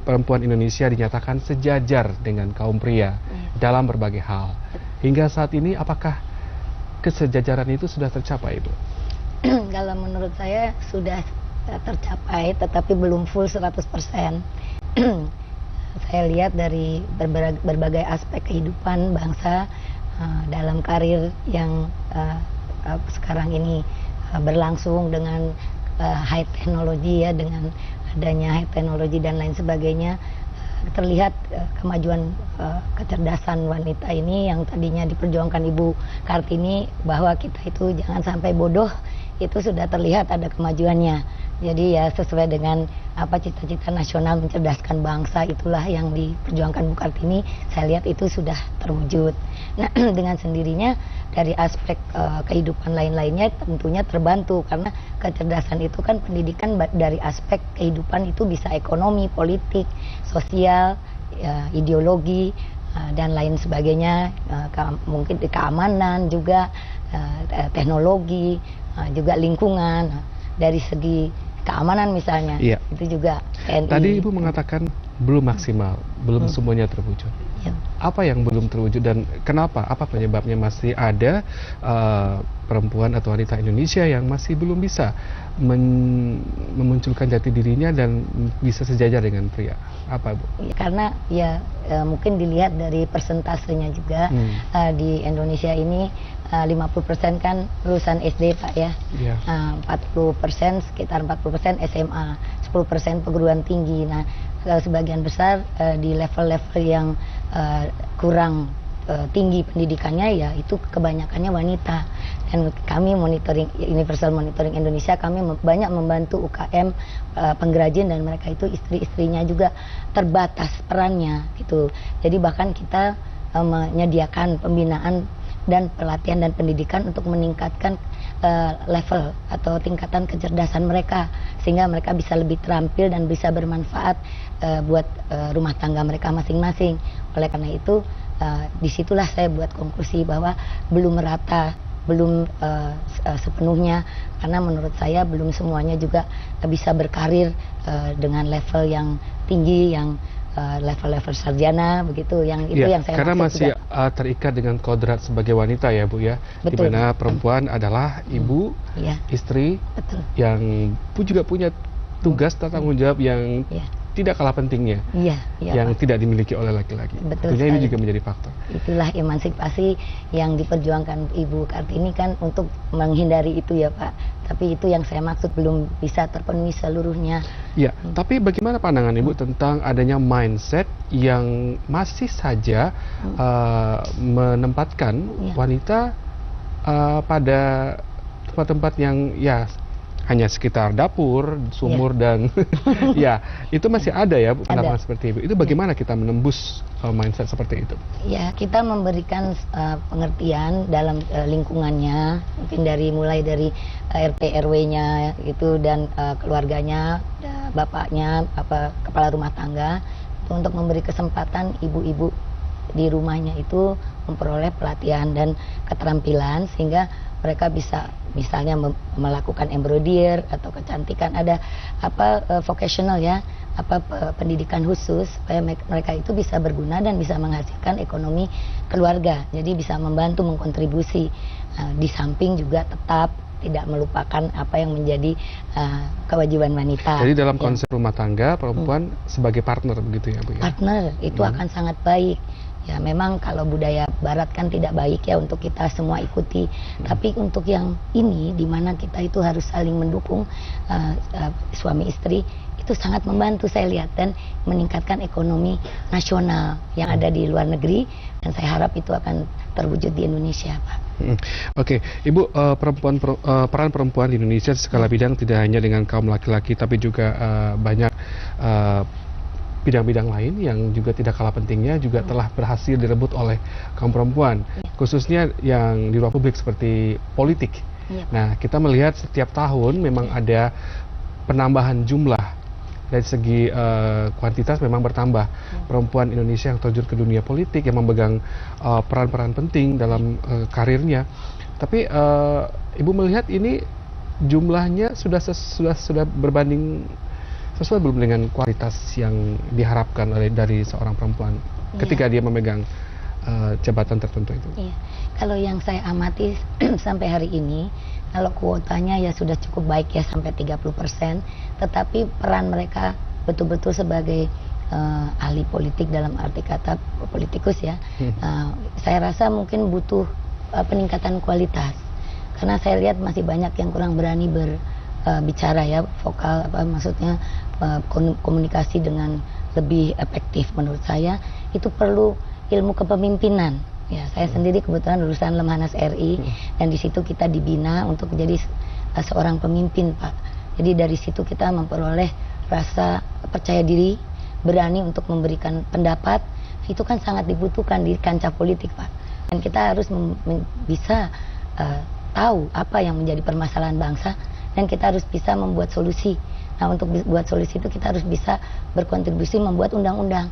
Perempuan Indonesia dinyatakan sejajar dengan kaum pria dalam berbagai hal. Hingga saat ini, apakah kesejajaran itu sudah tercapai, Ibu? Kalau menurut saya sudah tercapai, tetapi belum full 100%. Saya lihat dari berbagai aspek kehidupan bangsa dalam karir yang sekarang ini berlangsung dengan high teknologi ya, dengan adanya high teknologi dan lain sebagainya, terlihat kemajuan kecerdasan wanita ini yang tadinya diperjuangkan Ibu Kartini, bahwa kita itu jangan sampai bodoh, itu sudah terlihat ada kemajuannya. Jadi ya sesuai dengan apa cita-cita nasional mencerdaskan bangsa, itulah yang diperjuangkan Bu Kartini. Saya lihat itu sudah terwujud. Nah, dengan sendirinya dari aspek kehidupan lain-lainnya tentunya terbantu, karena kecerdasan itu kan pendidikan dari aspek kehidupan itu bisa ekonomi, politik, sosial, ideologi, dan lain sebagainya, mungkin keamanan juga, teknologi, juga lingkungan. Dari segi keamanan misalnya, itu juga TNI. Tadi Ibu mengatakan belum maksimal, belum semuanya terwujud. Apa yang belum terwujud dan kenapa? Apa penyebabnya masih ada perempuan atau wanita Indonesia yang masih belum bisa memunculkan jati dirinya dan bisa sejajar dengan pria? Apa, Bu? Karena ya mungkin dilihat dari persentasenya juga, di Indonesia ini 50% kan lulusan SD, Pak ya. 40%, sekitar 40% SMA, 10% perguruan tinggi. Nah, sebagian besar di level-level yang kurang tinggi pendidikannya, ya itu kebanyakannya wanita. Dan kami Universal Monitoring Indonesia, kami banyak membantu UKM pengrajin, dan mereka itu istri-istrinya juga terbatas perannya gitu. Jadi bahkan kita menyediakan pembinaan dan pelatihan dan pendidikan untuk meningkatkan level atau tingkatan kecerdasan mereka, sehingga mereka bisa lebih terampil dan bisa bermanfaat buat rumah tangga mereka masing-masing. Oleh karena itu, disitulah saya buat konklusi bahwa belum merata, belum sepenuhnya, karena menurut saya belum semuanya juga bisa berkarir dengan level yang tinggi, yang level-level sarjana begitu, yang itu yang saya karena masih terikat dengan kodrat sebagai wanita ya, Bu ya. Di mana perempuan adalah ibu, istri, yang juga punya tugas dan tanggung jawab yang tidak kalah pentingnya yang Pak. tidak dimiliki oleh laki-laki. Betul Tentunya ini sekali. juga menjadi faktor. Itulah emansipasi yang diperjuangkan Ibu Kartini kan untuk menghindari itu ya Pak. Tapi itu yang saya maksud belum bisa terpenuhi seluruhnya. Ya, tapi bagaimana pandangan Ibu tentang adanya mindset yang masih saja menempatkan wanita pada tempat-tempat yang ya hanya sekitar dapur, sumur dan ya itu masih ada ya pandangan seperti itu. Itu bagaimana kita menembus mindset seperti itu? Ya, kita memberikan pengertian dalam lingkungannya, mungkin mulai dari RT RW-nya itu dan keluarganya, bapaknya, kepala rumah tangga untuk memberi kesempatan ibu-ibu di rumahnya itu memperoleh pelatihan dan keterampilan sehingga mereka bisa misalnya melakukan embroider atau kecantikan, ada vocational ya, pendidikan khusus supaya mereka itu bisa berguna dan bisa menghasilkan ekonomi keluarga. Jadi bisa membantu mengkontribusi di samping juga tetap tidak melupakan apa yang menjadi kewajiban wanita. Jadi dalam konsep rumah tangga perempuan sebagai partner begitu ya Bu ya? Partner itu akan sangat baik. Ya memang kalau budaya barat kan tidak baik ya untuk kita semua ikuti. Tapi untuk yang ini di mana kita itu harus saling mendukung suami istri itu sangat membantu saya lihat dan meningkatkan ekonomi nasional yang ada di luar negeri dan saya harap itu akan terwujud di Indonesia Pak. Oke, Ibu, peran perempuan di Indonesia skala bidang tidak hanya dengan kaum laki-laki tapi juga banyak bidang-bidang lain yang juga tidak kalah pentingnya juga telah berhasil direbut oleh kaum perempuan, khususnya yang di ruang publik seperti politik. Nah, kita melihat setiap tahun memang ada penambahan jumlah dari segi kuantitas memang bertambah perempuan Indonesia yang terjun ke dunia politik yang memegang peran-peran penting dalam karirnya. Tapi Ibu melihat ini jumlahnya sudah berbanding sesuai belum dengan kualitas yang diharapkan dari seorang perempuan ketika dia memegang jabatan tertentu itu? Iya. Kalau yang saya amati sampai hari ini, kalau kuotanya ya sudah cukup baik ya sampai 30%, tetapi peran mereka betul-betul sebagai ahli politik dalam arti kata politikus ya, saya rasa mungkin butuh peningkatan kualitas. Karena saya lihat masih banyak yang kurang berani bicara ya, vokal maksudnya komunikasi dengan lebih efektif. Menurut saya itu perlu ilmu kepemimpinan ya. Saya sendiri kebetulan lulusan Lemhanas RI dan di situ kita dibina untuk menjadi seorang pemimpin Pak. Jadi dari situ kita memperoleh rasa percaya diri, berani untuk memberikan pendapat. Itu kan sangat dibutuhkan di kancah politik Pak. Dan kita harus bisa tahu apa yang menjadi permasalahan bangsa dan kita harus bisa membuat solusi. Nah, untuk buat solusi itu kita harus bisa berkontribusi membuat undang-undang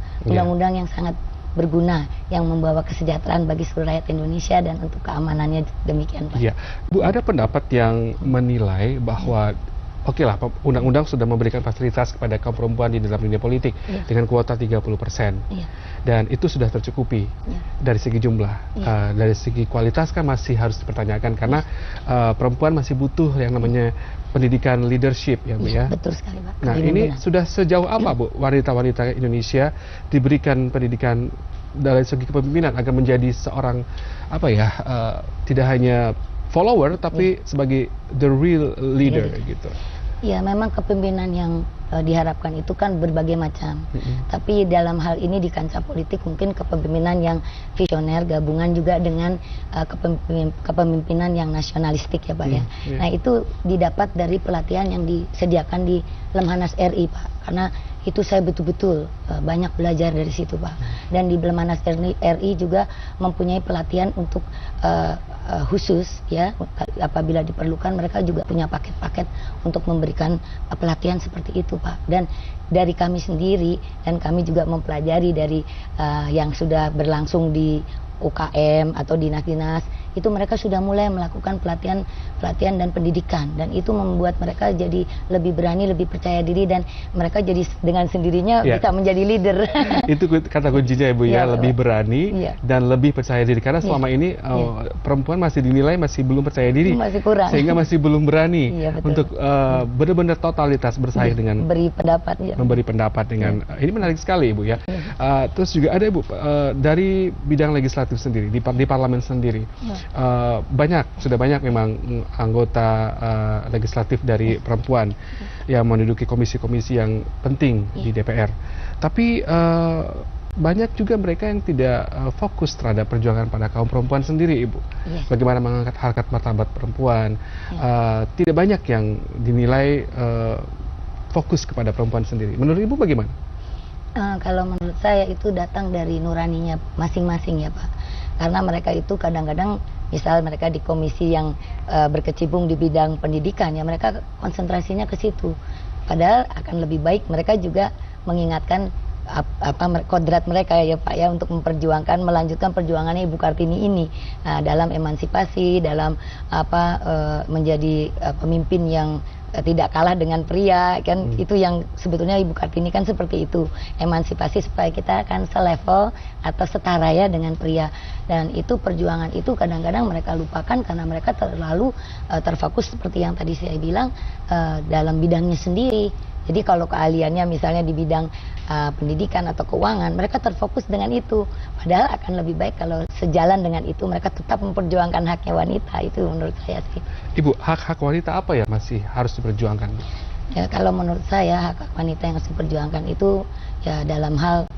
yang sangat berguna, yang membawa kesejahteraan bagi seluruh rakyat Indonesia dan untuk keamanannya demikian Pak. Iya, Bu, ada pendapat yang menilai bahwa oke lah, undang-undang sudah memberikan fasilitas kepada kaum perempuan di dalam dunia politik dengan kuota 30%. Dan itu sudah tercukupi dari segi jumlah. Dari segi kualitas kan masih harus dipertanyakan karena perempuan masih butuh yang namanya pendidikan leadership ya Bu ya. Betul sekali Pak. Nah, ini sudah sejauh apa Bu wanita-wanita Indonesia diberikan pendidikan dari segi kepemimpinan agar menjadi seorang tidak hanya follower tapi sebagai the real leader gitu. Ya, memang kepemimpinan yang diharapkan itu kan berbagai macam. Tapi dalam hal ini di kancah politik mungkin kepemimpinan yang visioner gabungan juga dengan kepemimpinan yang nasionalistik ya Pak ya. Nah, itu didapat dari pelatihan yang disediakan di Lemhanas RI Pak. Karena itu saya betul-betul banyak belajar dari situ Pak. Dan di Lemhanas RI juga mempunyai pelatihan untuk khusus ya, apabila diperlukan mereka juga punya paket-paket untuk memberikan pelatihan seperti itu Pak. Dan dari kami sendiri dan kami juga mempelajari dari yang sudah berlangsung di UKM atau dinas-dinas itu mereka sudah mulai melakukan pelatihan dan pendidikan, dan itu membuat mereka jadi lebih berani, lebih percaya diri, dan mereka jadi dengan sendirinya bisa menjadi leader. Itu kata kuncinya Ibu ya, lebih berani dan lebih percaya diri, karena selama ini perempuan masih dinilai masih belum percaya diri, masih kurang, sehingga masih belum berani untuk benar-benar totalitas bersaing dengan memberi pendapat dengan ini menarik sekali Ibu ya. Terus juga ada Ibu dari bidang legislatif sendiri di parlemen sendiri, sudah banyak memang anggota legislatif dari perempuan yang menduduki komisi-komisi yang penting di DPR. Tapi banyak juga mereka yang tidak fokus terhadap perjuangan pada kaum perempuan sendiri, Ibu. Bagaimana mengangkat harkat martabat perempuan. Tidak banyak yang dinilai fokus kepada perempuan sendiri. Menurut Ibu bagaimana? Kalau menurut saya itu datang dari nuraninya masing-masing ya Pak. Karena mereka itu kadang-kadang misal mereka di komisi yang berkecimpung di bidang pendidikan, ya mereka konsentrasinya ke situ. Padahal akan lebih baik mereka juga mengingatkan kodrat mereka ya Pak ya, untuk memperjuangkan, melanjutkan perjuangannya Ibu Kartini ini dalam emansipasi, dalam menjadi pemimpin yang tidak kalah dengan pria kan. Itu yang sebetulnya Ibu Kartini kan seperti itu, emansipasi supaya kita akan selevel atau setara ya dengan pria. Dan itu perjuangan itu kadang-kadang mereka lupakan karena mereka terlalu terfokus seperti yang tadi saya bilang dalam bidangnya sendiri. Jadi kalau keahliannya misalnya di bidang pendidikan atau keuangan, mereka terfokus dengan itu. Padahal akan lebih baik kalau sejalan dengan itu mereka tetap memperjuangkan haknya wanita. Itu menurut saya sih. Ibu, hak-hak wanita apa ya masih harus diperjuangkan? Ya, kalau menurut saya hak wanita yang harus diperjuangkan itu ya dalam hal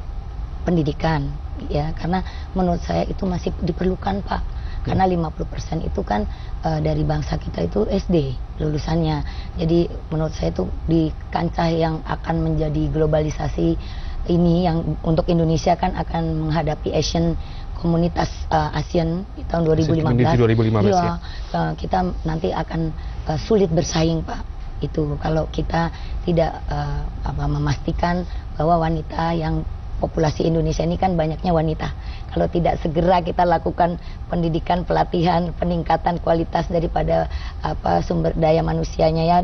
pendidikan ya, karena menurut saya itu masih diperlukan Pak. Karena 50% itu kan dari bangsa kita itu SD lulusannya. Jadi menurut saya itu di kancah yang akan menjadi globalisasi ini, yang untuk Indonesia kan akan menghadapi Asian Komunitas ASEAN di tahun 2015. Ya, kita nanti akan sulit bersaing Pak. Itu kalau kita tidak memastikan bahwa wanita yang populasi Indonesia ini kan banyaknya wanita. Kalau tidak segera kita lakukan pendidikan, pelatihan, peningkatan kualitas daripada sumber daya manusianya ya,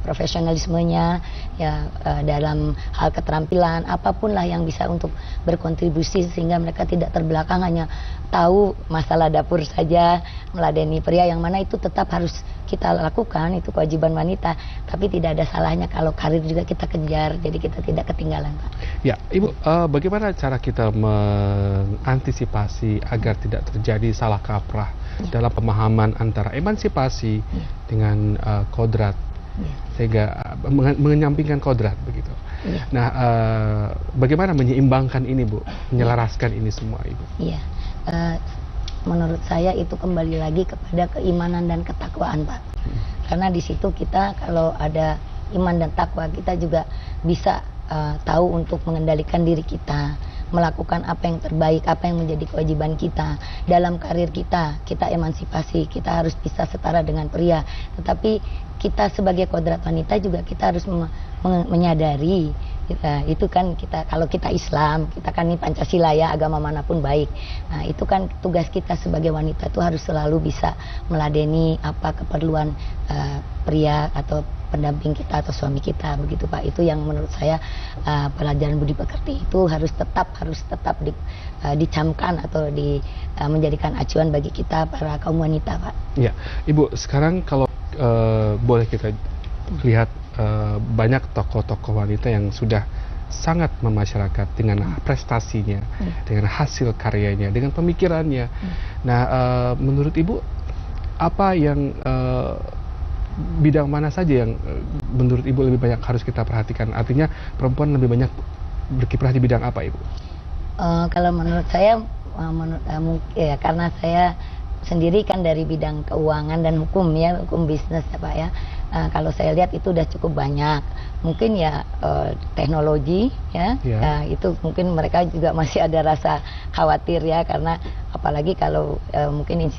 profesionalismenya ya, dalam hal keterampilan apapun lah yang bisa untuk berkontribusi sehingga mereka tidak terbelakang hanya tahu masalah dapur saja, meladeni pria, yang mana itu tetap harus kita lakukan, itu kewajiban wanita, tapi tidak ada salahnya kalau karir juga kita kejar, jadi kita tidak ketinggalan Pak. Ya Ibu, bagaimana cara kita mengantisipasi agar tidak terjadi salah kaprah dalam pemahaman antara emansipasi dengan kodrat, sehingga menyampingkan kodrat begitu. Nah, bagaimana menyeimbangkan ini Bu, menyelaraskan ini semua Ibu? Iya, menurut saya itu kembali lagi kepada keimanan dan ketakwaan Pak. Karena di situ kita kalau ada iman dan takwa, kita juga bisa tahu untuk mengendalikan diri kita, melakukan apa yang terbaik, apa yang menjadi kewajiban kita dalam karir kita. Kita emansipasi, kita harus bisa setara dengan pria, tetapi kita sebagai kodrat wanita juga kita harus menyadari itu kan kita, kalau kita Islam, kita kan ini Pancasila ya, agama manapun baik. Nah itu kan tugas kita sebagai wanita itu harus selalu bisa meladeni apa keperluan pria atau pendamping kita atau suami kita begitu Pak. Itu yang menurut saya pelajaran budi pekerti itu harus tetap dicamkan atau menjadikan acuan bagi kita para kaum wanita Pak. Ya Ibu, sekarang kalau boleh kita lihat banyak tokoh-tokoh wanita yang sudah sangat memasyarakat dengan prestasinya, dengan hasil karyanya, dengan pemikirannya. Nah, menurut Ibu apa yang bidang mana saja yang menurut Ibu lebih banyak harus kita perhatikan? Artinya perempuan lebih banyak berkiprah di bidang apa Ibu? Kalau menurut saya, ya karena saya sendiri kan dari bidang keuangan dan hukum ya, hukum bisnis ya Pak ya. Kalau saya lihat itu udah cukup banyak. Mungkin ya teknologi ya, itu mungkin mereka juga masih ada rasa khawatir ya, karena apalagi kalau mungkin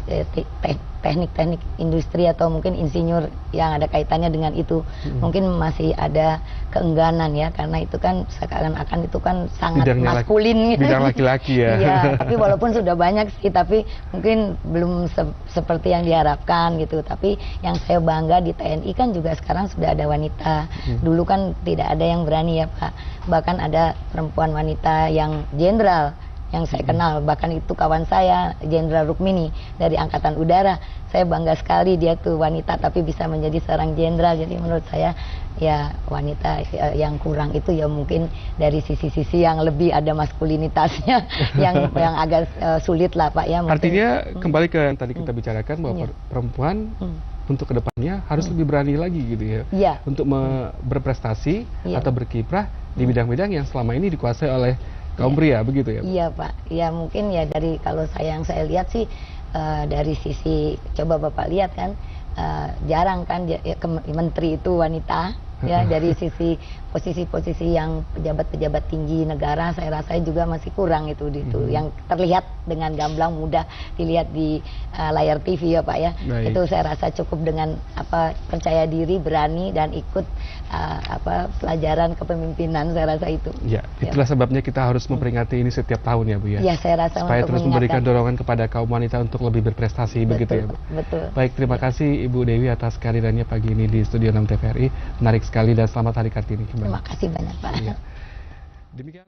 teknik-teknik industri atau mungkin insinyur yang ada kaitannya dengan itu. Mungkin masih ada keengganan ya, karena itu kan seakan-akan itu kan sangat Bidangnya maskulin. Bidang laki-laki ya. Iya, tapi walaupun sudah banyak sih, tapi mungkin belum seperti yang diharapkan gitu. Tapi yang saya bangga di TNI kan juga sekarang sudah ada wanita. Dulu kan tidak ada yang berani ya Pak. Bahkan ada perempuan wanita yang jenderal yang saya kenal, bahkan itu kawan saya, Jenderal Rukmini dari Angkatan Udara. Saya bangga sekali dia tuh wanita tapi bisa menjadi seorang jenderal. Jadi menurut saya ya wanita yang kurang itu ya mungkin dari sisi-sisi yang lebih ada maskulinitasnya yang agak sulit lah Pak ya. Mungkin. Artinya kembali ke yang tadi kita bicarakan bahwa perempuan untuk kedepannya harus lebih berani lagi gitu ya, untuk berprestasi atau berkiprah di bidang-bidang yang selama ini dikuasai oleh kaum pria, begitu ya? Iya Pak, ya mungkin ya dari kalau yang saya lihat sih dari sisi, coba Bapak lihat kan jarang kan menteri itu wanita ya, dari sisi posisi-posisi yang pejabat-pejabat tinggi negara saya rasa juga masih kurang itu yang terlihat dengan gamblang mudah dilihat di layar TV ya Pak ya. Baik. Itu saya rasa cukup dengan percaya diri, berani dan ikut pelajaran kepemimpinan, saya rasa itu. Ya, itulah sebabnya kita harus memperingati ini setiap tahun ya Bu ya. Ya, saya rasa supaya untuk terus memberikan dorongan kepada kaum wanita untuk lebih berprestasi. Betul, begitu ya Bu. Betul. Baik, terima kasih Ibu Dewi atas kehadirannya pagi ini di Studio 6 TVRI. Menarik sekali dan selamat Hari Kartini kembali. Terima kasih banyak Pak. Ya. Demikian.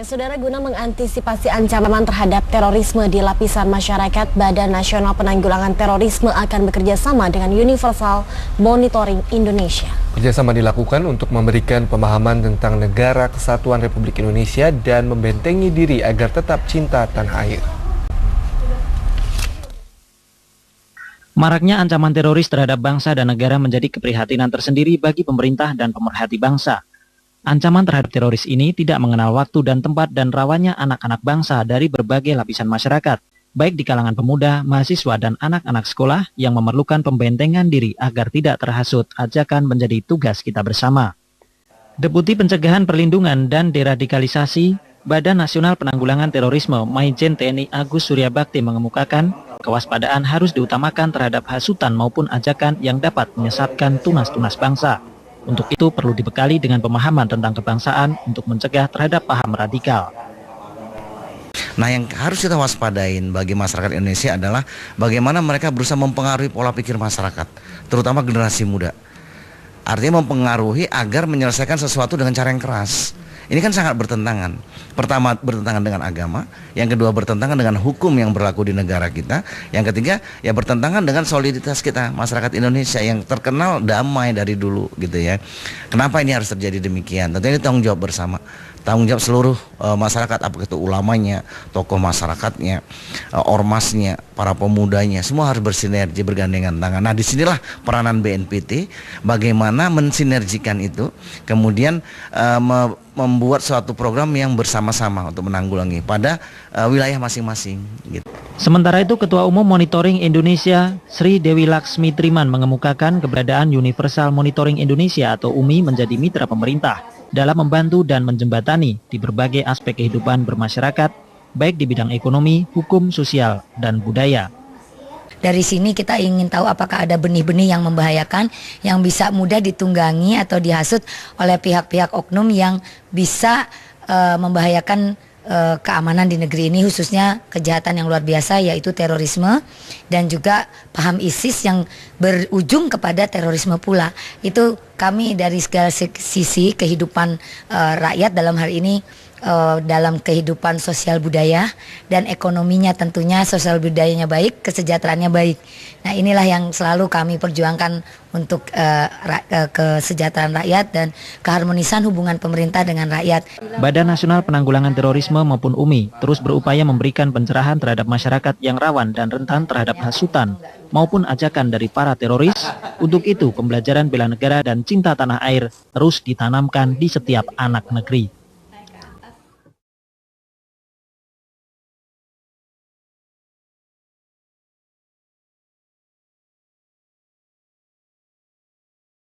Saudara, guna mengantisipasi ancaman terhadap terorisme di lapisan masyarakat, Badan Nasional Penanggulangan Terorisme akan bekerja sama dengan Universal Monitoring Indonesia. Kerjasama dilakukan untuk memberikan pemahaman tentang negara kesatuan Republik Indonesia dan membentengi diri agar tetap cinta tanah air. Maraknya ancaman teroris terhadap bangsa dan negara menjadi keprihatinan tersendiri bagi pemerintah dan pemerhati bangsa. Ancaman terhadap teroris ini tidak mengenal waktu dan tempat dan rawannya anak-anak bangsa dari berbagai lapisan masyarakat, baik di kalangan pemuda, mahasiswa, dan anak-anak sekolah yang memerlukan pembentengan diri agar tidak terhasut ajakan menjadi tugas kita bersama. Deputi Pencegahan Perlindungan dan Deradikalisasi Badan Nasional Penanggulangan Terorisme Maijen TNI Agus Suryabakti mengemukakan kewaspadaan harus diutamakan terhadap hasutan maupun ajakan yang dapat menyesatkan tunas-tunas bangsa. Untuk itu perlu dibekali dengan pemahaman tentang kebangsaan untuk mencegah terhadap paham radikal. Nah, yang harus kita waspadain bagi masyarakat Indonesia adalah bagaimana mereka berusaha mempengaruhi pola pikir masyarakat, terutama generasi muda. Artinya mempengaruhi agar menyelesaikan sesuatu dengan cara yang keras. Ini kan sangat bertentangan. Pertama, bertentangan dengan agama. Yang kedua, bertentangan dengan hukum yang berlaku di negara kita. Yang ketiga, ya bertentangan dengan soliditas kita, masyarakat Indonesia yang terkenal damai dari dulu gitu ya. Kenapa ini harus terjadi demikian? Tentunya ini tanggung jawab bersama. Tanggung jawab seluruh masyarakat, apakah itu ulamanya, tokoh masyarakatnya, ormasnya, para pemudanya, semua harus bersinergi, bergandengan tangan. Nah, disinilah peranan BNPT, bagaimana mensinergikan itu, kemudian membuat suatu program yang bersama-sama untuk menanggulangi pada wilayah masing-masing. Gitu. Sementara itu, Ketua Umum Monitoring Indonesia, Sri Dewi Laksmi Triman mengemukakan keberadaan Universal Monitoring Indonesia atau UMI menjadi mitra pemerintah dalam membantu dan menjembatani di berbagai aspek kehidupan bermasyarakat, baik di bidang ekonomi, hukum, sosial, dan budaya. Dari sini kita ingin tahu apakah ada benih-benih yang membahayakan, yang bisa mudah ditunggangi atau dihasut oleh pihak-pihak oknum yang bisa membahayakan keamanan di negeri ini, khususnya kejahatan yang luar biasa yaitu terorisme dan juga paham ISIS yang berujung kepada terorisme pula. Itu kami dari segala sisi kehidupan rakyat dalam hal ini, dalam kehidupan sosial budaya dan ekonominya, tentunya sosial budayanya baik, kesejahteraannya baik. Nah, inilah yang selalu kami perjuangkan untuk kesejahteraan rakyat dan keharmonisan hubungan pemerintah dengan rakyat. Badan Nasional Penanggulangan Terorisme maupun UMI terus berupaya memberikan pencerahan terhadap masyarakat yang rawan dan rentan terhadap hasutan maupun ajakan dari para teroris. Untuk itu, pembelajaran bela negara dan cinta tanah air terus ditanamkan di setiap anak negeri.